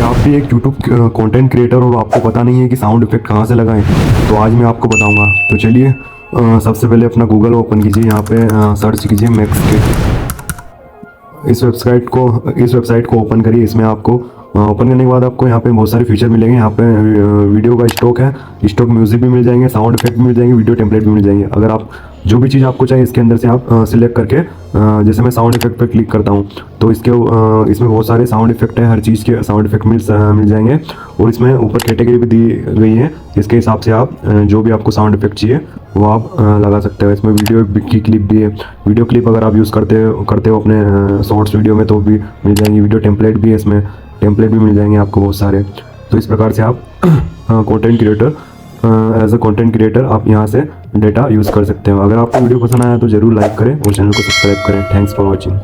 आप भी एक यूट्यूब कंटेंट क्रिएटर और आपको पता नहीं है कि साउंड इफेक्ट कहाँ से लगाएं, तो आज मैं आपको बताऊंगा। तो चलिए सबसे पहले अपना गूगल ओपन कीजिए, यहाँ पे सर्च कीजिए मैक्सकिट। इस वेबसाइट को ओपन करिए। इसमें आपको ओपन करने के बाद आपको यहाँ पे बहुत सारे फीचर मिलेंगे। यहाँ पे वीडियो का स्टॉक है, स्टॉक म्यूजिक भी मिल जाएंगे, साउंड इफेक्ट भी मिल जाएंगे, वीडियो टेम्पलेट भी मिल जाएंगे। अगर आप जो भी चीज़ आपको चाहिए इसके अंदर से आप सिलेक्ट करके जैसे मैं साउंड इफेक्ट पे क्लिक करता हूँ तो इसमें बहुत सारे साउंड इफेक्ट है, हर चीज़ के साउंड इफेक्ट मिल जाएंगे। और इसमें ऊपर कैटेगरी भी दी गई है, इसके हिसाब से आप जो भी आपको साउंड इफेक्ट चाहिए वो आप लगा सकते हो। इसमें वीडियो की क्लिप भी है, वीडियो क्लिप अगर आप यूज़ करते हो अपने शॉर्ट्स वीडियो में तो भी मिल जाएंगी। वीडियो टेम्पलेट भी है, इसमें टेम्पलेट भी मिल जाएंगे आपको बहुत सारे। तो इस प्रकार से आप content creator as a content creator आप यहाँ से डेटा यूज़ कर सकते हो। अगर आपको वीडियो पसंद आया तो ज़रूर लाइक करें और चैनल को सब्सक्राइब करें। Thanks for watching.